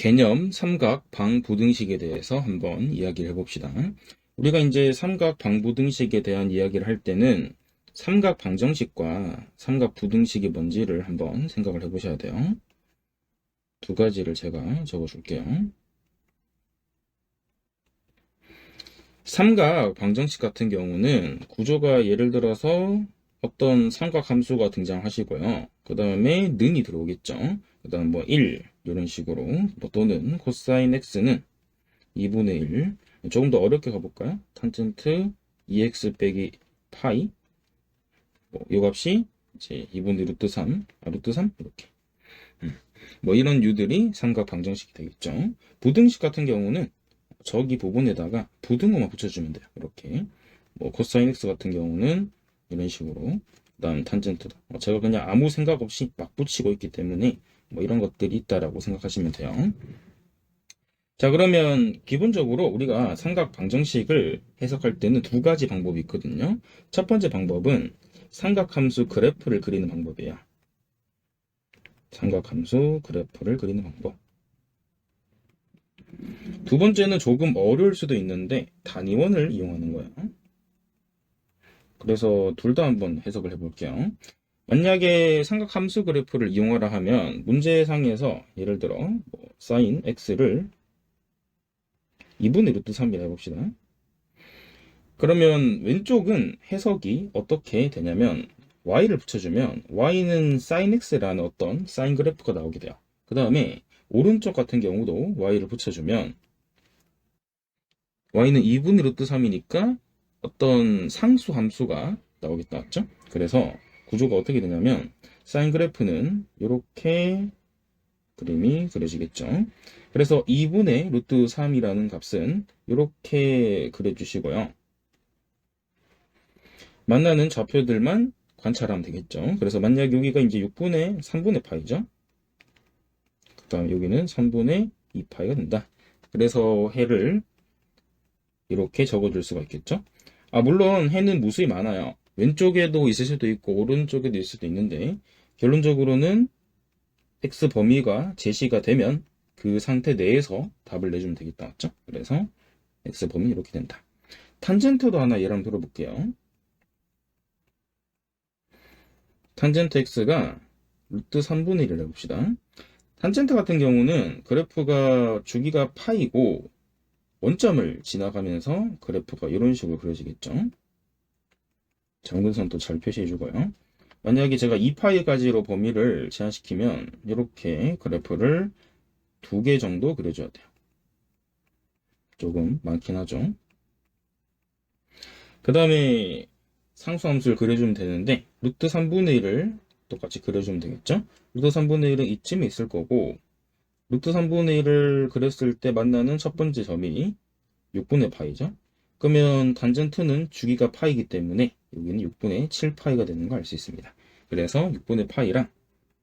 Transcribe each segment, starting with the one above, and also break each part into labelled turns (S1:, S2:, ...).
S1: 개념 삼각 방부등식에 대해서 한번 이야기를 해봅시다. 우리가 이제 삼각 방부등식에 대한 이야기를 할 때는 삼각 방정식과 삼각 부등식이 뭔지를 한번 생각을 해보셔야 돼요. 두 가지를 제가 적어줄게요. 삼각 방정식 같은 경우는 구조가 예를 들어서 어떤 삼각 함수가 등장하시고요. 그 다음에 는이 들어오겠죠. 그 다음 뭐 1, 이런 식으로 뭐 또는 코사인 x는 2분의 1. 조금 더 어렵게 가볼까요? 탄젠트 2x 빼기 파이. 이 값이 이제 2분의 루트 3, 루트 3? 이렇게. 뭐 이런 유들이 삼각 방정식이 되겠죠. 부등식 같은 경우는 저기 부분에다가 부등호만 붙여주면 돼요. 이렇게. 뭐 코사인 x 같은 경우는 이런 식으로. 그다음 탄젠트도. 제가 그냥 아무 생각 없이 막 붙이고 있기 때문에 뭐 이런 것들이 있다라고 생각하시면 돼요. 자, 그러면 기본적으로 우리가 삼각 방정식을 해석할 때는 두 가지 방법이 있거든요. 첫 번째 방법은 삼각함수 그래프를 그리는 방법이에요. 삼각함수 그래프를 그리는 방법. 두 번째는 조금 어려울 수도 있는데 단위원을 이용하는 거예요. 그래서 둘 다 한번 해석을 해볼게요. 만약에 삼각함수 그래프를 이용하라 하면 문제상에서 예를 들어 sin x를 2분의 루트 3이라 해봅시다. 그러면 왼쪽은 해석이 어떻게 되냐면 y를 붙여주면 y는 sin x라는 어떤 사인 그래프가 나오게 돼요. 그 다음에 오른쪽 같은 경우도 y를 붙여주면 y는 2분의 루트 3이니까 어떤 상수 함수가 나오겠다 맞죠? 그래서 구조가 어떻게 되냐면 사인 그래프는 이렇게 그림이 그려지겠죠. 그래서 2분의 루트 3이라는 값은 이렇게 그려주시고요. 만나는 좌표들만 관찰하면 되겠죠. 그래서 만약 여기가 이제 6분의 3분의 파이죠. 그 다음 여기는 3분의 2파이가 된다. 그래서 해를 이렇게 적어줄 수가 있겠죠. 물론 해는 무수히 많아요. 왼쪽에도 있을 수도 있고 오른쪽에도 있을 수도 있는데 결론적으로는 x 범위가 제시가 되면 그 상태 내에서 답을 내주면 되겠다. 맞죠? 그래서 x 범위 이렇게 된다. 탄젠트도 하나 예를 한번 들어볼게요. 탄젠트 x가 루트 3분의 1을 해봅시다. 탄젠트 같은 경우는 그래프가 주기가 파이고 원점을 지나가면서 그래프가 이런 식으로 그려지겠죠. 점근선도 잘 표시해주고요. 만약에 제가 2파이까지로 범위를 제한시키면 이렇게 그래프를 2개 정도 그려줘야 돼요. 조금 많긴 하죠. 그 다음에 상수함수를 그려주면 되는데 루트 3분의 1을 똑같이 그려주면 되겠죠. 루트 3분의 1은 이쯤에 있을 거고 루트 3분의 1을 그렸을 때 만나는 첫 번째 점이 6분의 파이죠. 그러면 탄젠트는 주기가 파이기 때문에 여기는 6분의 7파이가 되는 걸 알 수 있습니다. 그래서 6분의 파이랑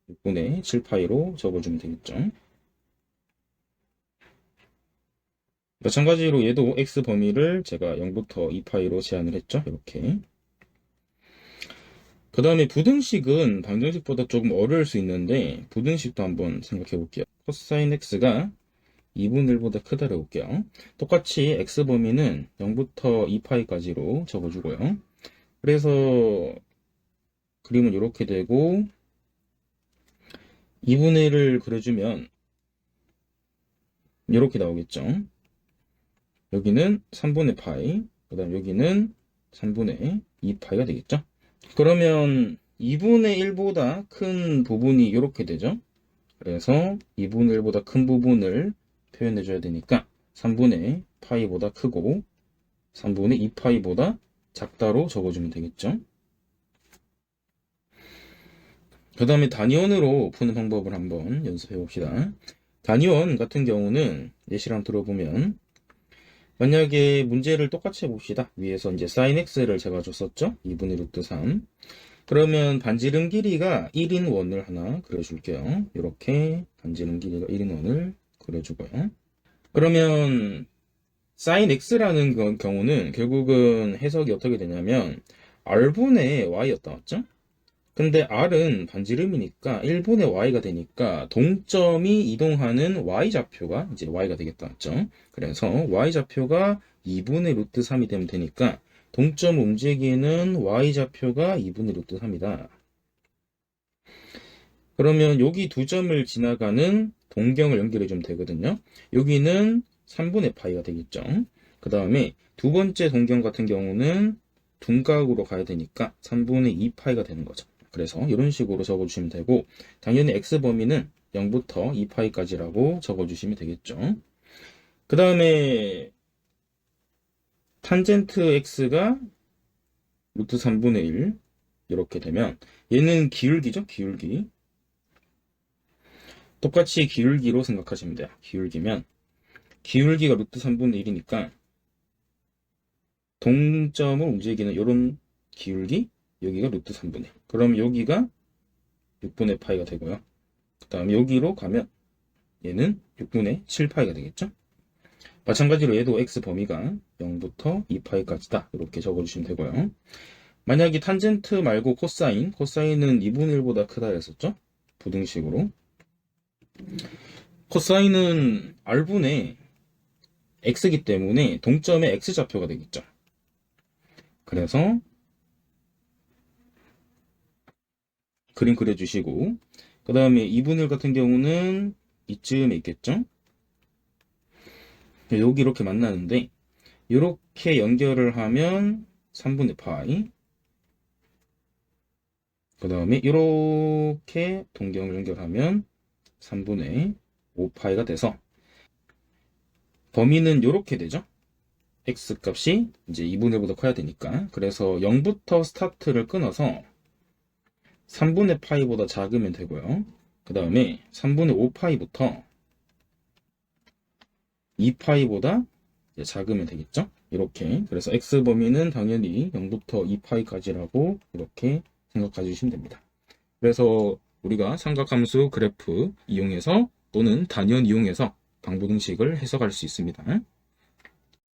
S1: 6분의 7파이로 적어주면 되겠죠. 마찬가지로 얘도 x 범위를 제가 0부터 2파이로 제한을 했죠. 이렇게. 그 다음에 부등식은 방정식보다 조금 어려울 수 있는데 부등식도 한번 생각해 볼게요. 코사인 x가 2분의 1보다 크다고 볼게요. 똑같이 x 범위는 0부터 2파이까지로 적어주고요. 그래서 그림은 이렇게 되고 2분의 1을 그려주면 이렇게 나오겠죠. 여기는 3분의 파이, 그 다음 여기는 3분의 2파이가 되겠죠. 그러면 2분의 1보다 큰 부분이 이렇게 되죠. 그래서 2분의 1보다 큰 부분을 표현해 줘야 되니까 3분의 파이보다 크고 3분의 2파이보다 작다로 적어주면 되겠죠. 그 다음에 단위원으로 푸는 방법을 한번 연습해 봅시다. 단위원 같은 경우는 예시를 한번 들어보면 만약에 문제를 똑같이 해봅시다. 위에서 이제 sin x를 제가 줬었죠. 2분의 루트 3. 그러면 반지름 길이가 1인 원을 하나 그려줄게요. 이렇게 반지름 길이가 1인 원을 그려주고요. 그러면 sin x라는 경우는 결국은 해석이 어떻게 되냐면 r분의 y였다 맞죠? 근데 R은 반지름이니까 1분의 Y가 되니까 동점이 이동하는 Y좌표가 이제 Y가 되겠다. 맞죠? 그래서 Y좌표가 2분의 루트 3이 되면 되니까 동점 움직이는 Y좌표가 2분의 루트 3이다. 그러면 여기 두 점을 지나가는 동경을 연결해 주면 되거든요. 여기는 3분의 파이가 되겠죠. 그 다음에 두 번째 동경 같은 경우는 둔각으로 가야 되니까 3분의 2파이가 되는 거죠. 그래서 이런 식으로 적어주시면 되고, 당연히 x 범위는 0부터 2파이까지라고 적어주시면 되겠죠. 그 다음에 탄젠트 x가 루트 3분의 1 이렇게 되면 얘는 기울기죠. 기울기. 똑같이 기울기로 생각하시면 돼요. 기울기면 기울기가 루트 3분의 1이니까 동점을 움직이는 이런 기울기, 여기가 루트 3분의 1. 그럼 여기가 6분의 파이가 되고요. 그 다음에 여기로 가면 얘는 6분의 7파이가 되겠죠. 마찬가지로 얘도 x 범위가 0부터 2파이까지다. 이렇게 적어주시면 되고요. 만약에 탄젠트 말고 코사인은 2분의 1보다 크다 했었죠. 부등식으로. 코사인은 r분의 x이기 때문에 동점의 x좌표가 되겠죠. 그래서 그림 그려주시고, 그 다음에 2분의 1 같은 경우는 이쯤에 있겠죠. 여기 이렇게 만나는데 이렇게 연결을 하면 3분의 파이, 그 다음에 이렇게 동경을 연결하면 3분의 5파이가 돼서 범위는 이렇게 되죠. x 값이 이제 2분의 1보다 커야 되니까. 그래서 0부터 스타트를 끊어서 3분의 파이보다 작으면 되고요. 그 다음에 3분의 5파이부터 2파이보다 작으면 되겠죠. 이렇게. 그래서 x 범위는 당연히 0부터 2파이까지라고 이렇게 생각해 주시면 됩니다. 그래서 우리가 삼각함수 그래프 이용해서 또는 단위원 이용해서 방부등식을 해석할 수 있습니다.